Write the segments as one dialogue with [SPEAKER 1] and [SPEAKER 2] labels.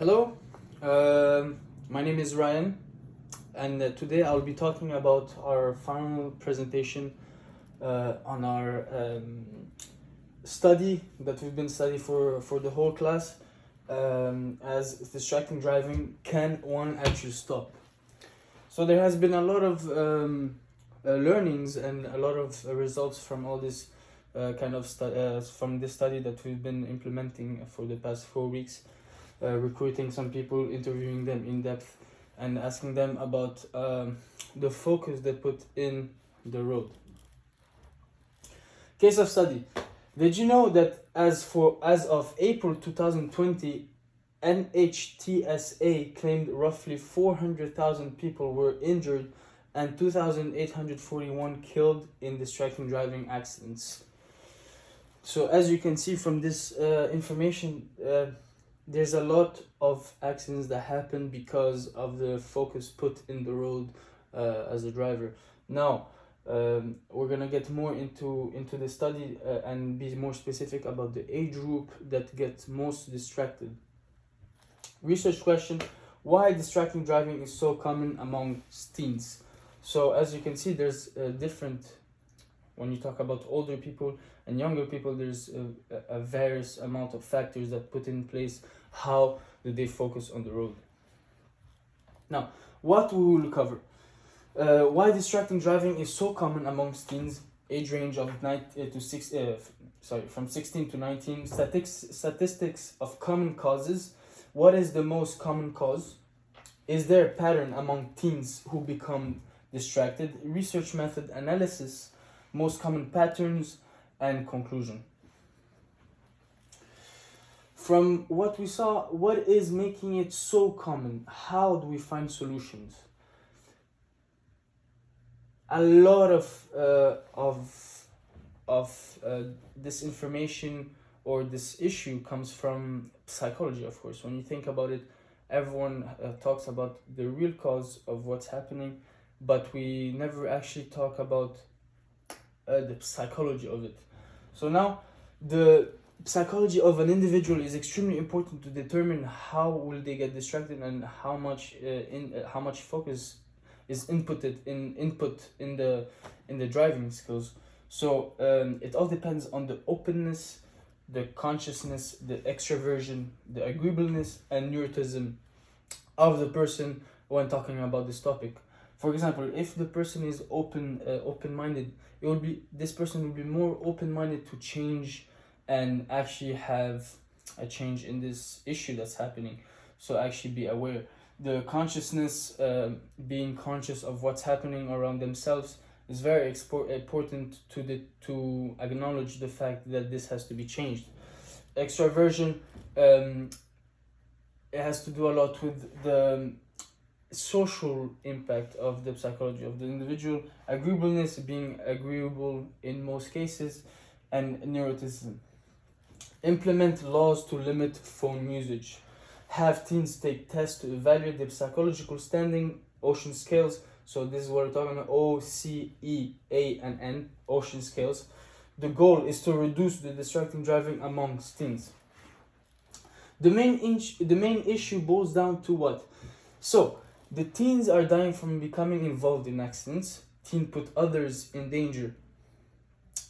[SPEAKER 1] Hello, my name is Ryan, and today I'll be talking about our final presentation on our study that we've been studying for the whole class as distracting driving. Can one actually stop? So there has been a lot of learnings and a lot of results from all this from this study that we've been implementing for the past 4 weeks. Recruiting some people, interviewing them in depth, and asking them about the focus they put in the road. Case of study. Did you know that as of April 2020, NHTSA claimed roughly 400,000 people were injured and 2,841 killed in distracting driving accidents. So as you can see from this information, there's a lot of accidents that happen because of the focus put in the road as a driver. Now, we're gonna get more into the study and be more specific about the age group that gets most distracted. Research question: why distracting driving is so common among teens? So as you can see, there's different. When you talk about older people and younger people, there's a various amount of factors that put in place how do they focus on the road. Now, what we will cover. Why distracting driving is so common amongst teens, age range of from 16 to 19. Statistics of common causes. What is the most common cause? Is there a pattern among teens who become distracted? Research method analysis. Most common patterns, and conclusion. From what we saw, what is making it so common? How do we find solutions? A lot of this information or this issue comes from psychology, of course. When you think about it, everyone talks about the real cause of what's happening, but we never actually talk about the psychology of it. So now, the psychology of an individual is extremely important to determine how will they get distracted and how much focus is input in the driving skills. So it all depends on the openness, the consciousness, the extroversion, the agreeableness, and neuroticism of the person when talking about this topic. For example, if the person is open-minded, this person will be more open-minded to change and actually have a change in this issue that's happening. So actually be aware. The consciousness, being conscious of what's happening around themselves, is very important to acknowledge the fact that this has to be changed. Extroversion, it has to do a lot with the social impact of the psychology of the individual, agreeableness, being agreeable in most cases, and neuroticism. Implement laws to limit phone usage. Have teens take tests to evaluate their psychological standing, Ocean scales. So this is what we're talking about: O, C, E, A, and N, Ocean scales. The goal is to reduce the distracting driving amongst teens. The main issue boils down to what? So, the teens are dying from becoming involved in accidents. Teen put others in danger.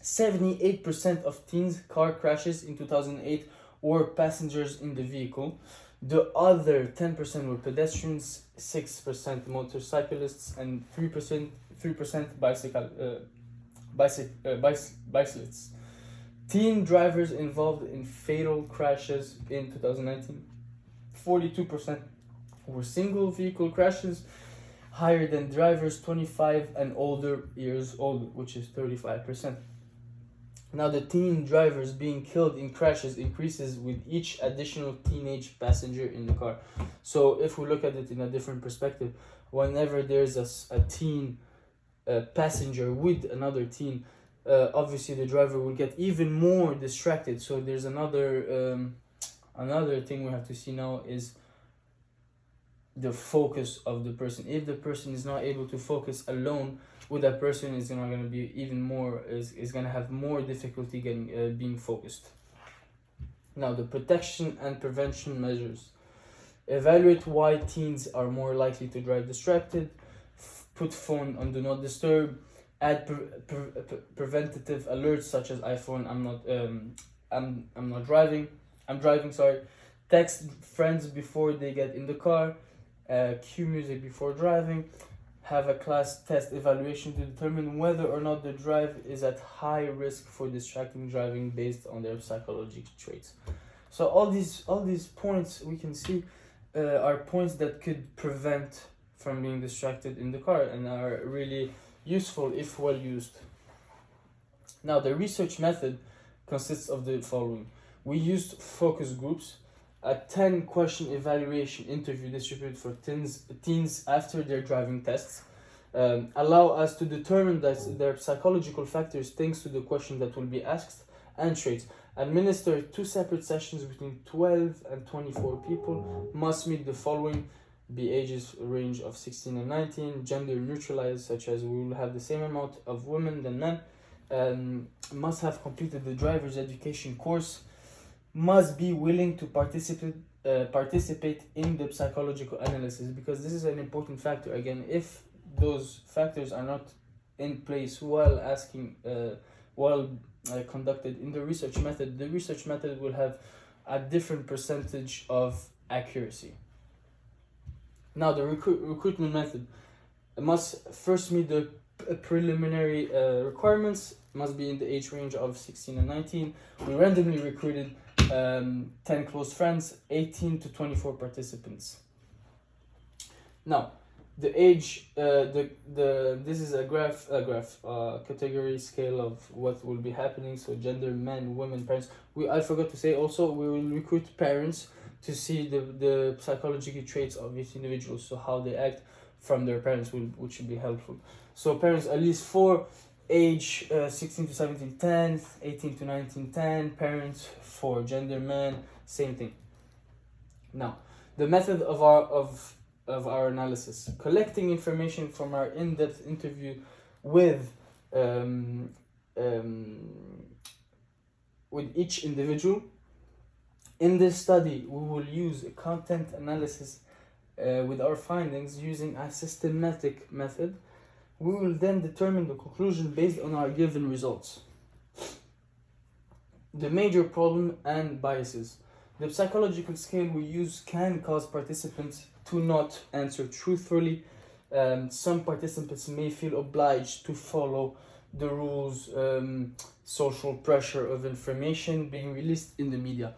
[SPEAKER 1] 78% of teens' car crashes in 2008 were passengers in the vehicle. The other 10% were pedestrians, 6% motorcyclists, and 3% bicyclists. Teen drivers involved in fatal crashes in 2019. 42% were single vehicle crashes, higher than drivers 25 and older years old, which is 35%. Now, the teen drivers being killed in crashes increases with each additional teenage passenger in the car. So if we look at it in a different perspective, whenever there's a teen passenger with another teen, obviously the driver will get even more distracted. So there's another thing we have to see now is the focus of the person. If the person is not able to focus alone with that person, is not going to be even more is going to have more difficulty getting being focused. Now, the protection and prevention measures. Evaluate why teens are more likely to drive distracted. Put phone on do not disturb. Add preventative alerts such as iPhone. I'm not driving. I'm driving. Sorry. Text friends before they get in the car. Cue music before driving. Have a class test evaluation to determine whether or not the drive is at high risk for distracting driving based on their psychological traits. So all these points we can see are points that could prevent from being distracted in the car and are really useful if well used. Now the research method consists of the following. We used focus groups, a 10 question evaluation interview distributed for teens after their driving tests, allow us to determine that their psychological factors thanks to the question that will be asked, and traits. Administer 2 separate sessions between 12 and 24 people, must meet the following: be ages range of 16 and 19, gender neutralized, such as we will have the same amount of women than men, must have completed the driver's education course, must be willing to participate in the psychological analysis, because this is an important factor. Again, if those factors are not in place while conducted in the research method, the research method will have a different percentage of accuracy. Now the recruitment method must first meet the preliminary requirements, must be in the age range of 16 and 19. We randomly recruited 10 close friends, 18 to 24 participants. Now, the age, this is a category scale of what will be happening. So gender, men, women, parents. I forgot to say also, we will recruit parents to see the psychological traits of each individual, so how they act from their parents, which will be helpful. So parents at least 4, age 16 to 17, 10, 18 to 19, 10, parents 4, gender, men, same thing. Now, the method of our analysis: collecting information from our in-depth interview with each individual. In this study, we will use a content analysis with our findings using a systematic method. We will then determine the conclusion based on our given results. The major problem and biases. The psychological scale we use can cause participants to not answer truthfully. Some participants may feel obliged to follow the rules, social pressure of information being released in the media.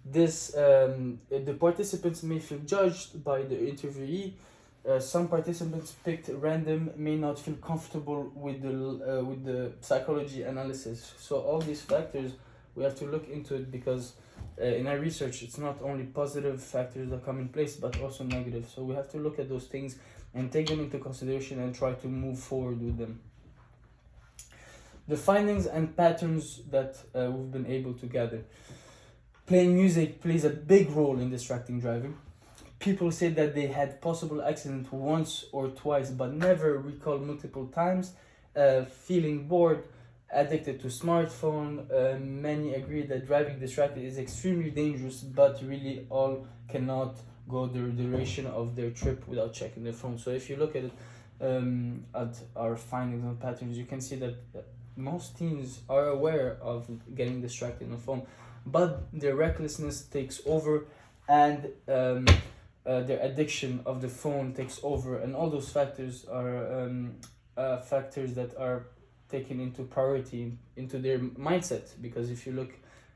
[SPEAKER 1] The participants may feel judged by the interviewee. Some participants picked at random may not feel comfortable with the psychology analysis. So all these factors we have to look into it, because in our research it's not only positive factors that come in place but also negative. So we have to look at those things and take them into consideration and try to move forward with them. The findings and patterns that we've been able to gather. Playing music plays a big role in distracting driving. People say that they had possible accident once or twice but never recall multiple times. Feeling bored, addicted to smartphone. Many agree that driving distracted is extremely dangerous, but really all cannot go the duration of their trip without checking their phone. So if you look at it, at our findings and patterns, you can see that most teens are aware of getting distracted on the phone, but their recklessness takes over, and their addiction of the phone takes over, and all those factors are factors that are taken into priority into their mindset, because if you look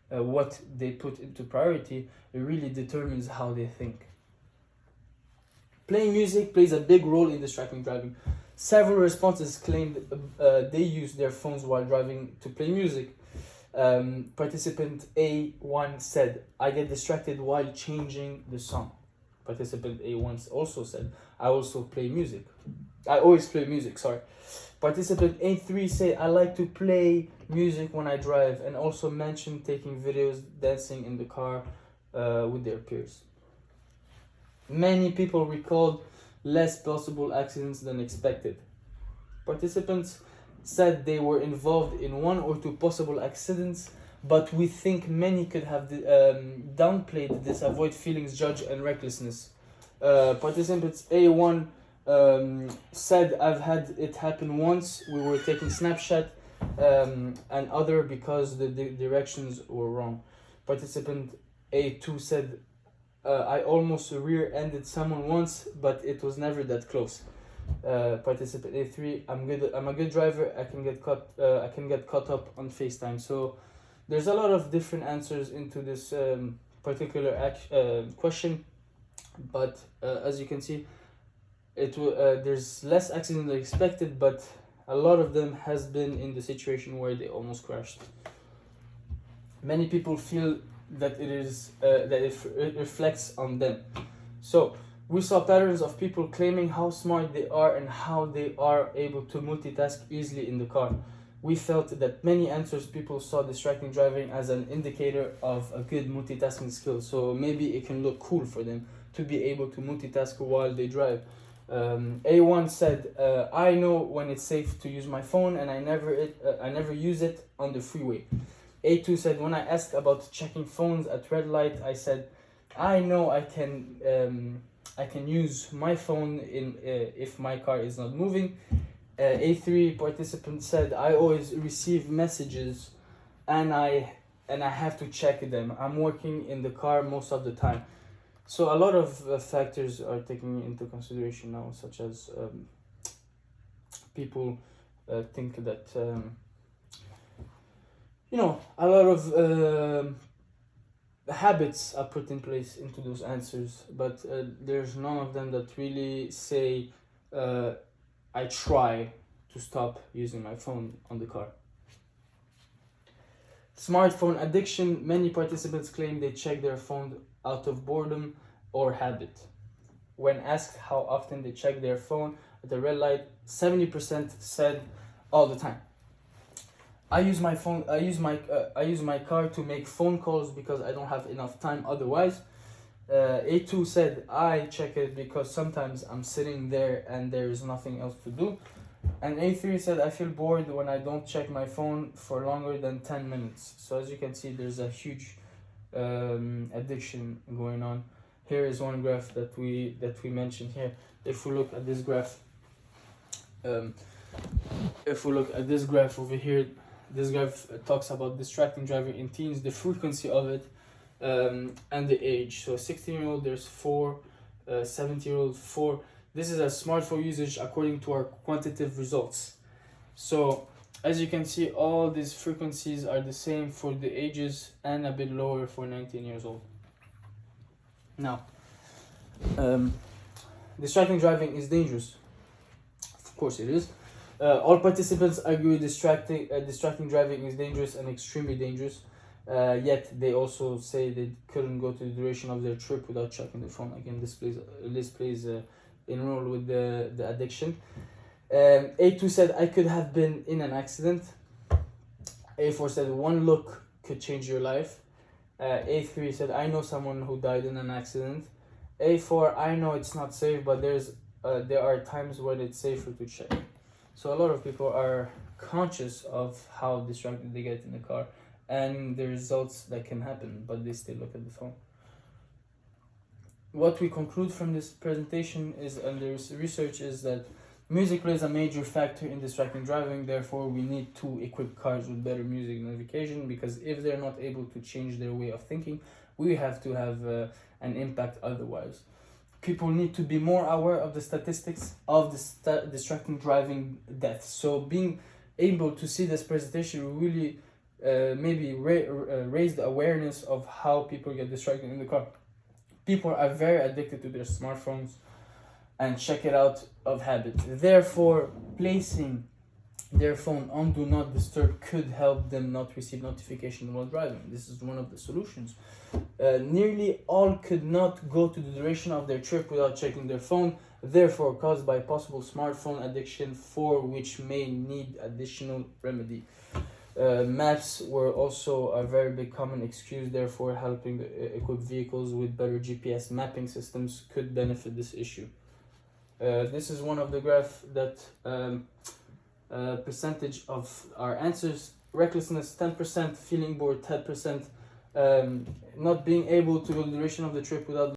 [SPEAKER 1] what they put into priority, it really determines how they think. Playing music plays a big role in distracting driving. Several responses claimed they use their phones while driving to play music. Participant A1 said, "I get distracted while changing the song." Participant A1 also said, "I also play music. I always play music, sorry." Participant A3 said, "I like to play music when I drive," and also mentioned taking videos, dancing in the car with their peers. Many people recalled less possible accidents than expected. Participants said they were involved in 1 or 2 possible accidents, but we think many could have downplayed this, avoid feelings, judge, and recklessness. Participants A1 said, I've had it happen once. We were taking Snapchat, and other because the directions were wrong. Participant A2 said, I almost rear-ended someone once, but it was never that close. Participant A3, I'm a good driver. I can get caught up on FaceTime. So there's a lot of different answers into this particular question, but as you can see, there's less accidents than expected, but a lot of them has been in the situation where they almost crashed. Many people feel that it reflects on them. So we saw patterns of people claiming how smart they are and how they are able to multitask easily in the car. We felt that many answers people saw distracting driving as an indicator of a good multitasking skill. So maybe it can look cool for them to be able to multitask while they drive. A1 said, I know when it's safe to use my phone, and I never use it on the freeway. A2 said, when I asked about checking phones at red light, I said, I know I can use my phone if my car is not moving. A3 participant said, I always receive messages and I have to check them. I'm working in the car most of the time. So a lot of factors are taken into consideration now, such as people think that a lot of habits are put in place into those answers, but there's none of them that really say I try to stop using my phone on the car. Smartphone addiction. Many participants claim they check their phone out of boredom or habit. When asked how often they check their phone at the red light, 70% said all the time. I use my car to make phone calls because I don't have enough time otherwise. A2 said, I check it because sometimes I'm sitting there and there is nothing else to do. And A3 said, I feel bored when I don't check my phone for longer than 10 minutes. So as you can see, there's a huge addiction going on. Here is one graph that we mentioned here. If we look at this graph, over here, this graph talks about distracting driving in teens, the frequency of it, and the age. So 16-year-old, there's 4, 17-year-old, 4. This is a smartphone usage according to our quantitative results. So as you can see, all these frequencies are the same for the ages and a bit lower for 19 years old. Now, distracting driving is dangerous. Of course it is. All participants agree distracting driving is dangerous and extremely dangerous. Yet they also say they couldn't go to the duration of their trip without checking their phone. Again, this plays in role with the addiction. A2 said, I could have been in an accident. A4 said, one look could change your life. A3 said, I know someone who died in an accident. A4, I know it's not safe, but there are times when it's safer to check. So a lot of people are conscious of how distracted they get in the car and the results that can happen, but they still look at the phone. What we conclude from this presentation is, and there's research, is that music plays a major factor in distracting driving. Therefore, we need to equip cars with better music notification, because if they're not able to change their way of thinking, we have to have an impact otherwise. People need to be more aware of the statistics of the distracting driving deaths. So being able to see this presentation will really raise the awareness of how people get distracted in the car. People are very addicted to their smartphones and check it out of habit. Therefore, placing their phone on do not disturb could help them not receive notification while driving. This is one of the solutions. Nearly all could not go to the duration of their trip without checking their phone, therefore caused by possible smartphone addiction, for which may need additional remedy. Maps were also a very big common excuse, therefore helping equip vehicles with better GPS mapping systems could benefit this issue. This is one of the graphs that percentage of our answers recklessness 10%, feeling bored 10%, not being able to go the duration of the trip without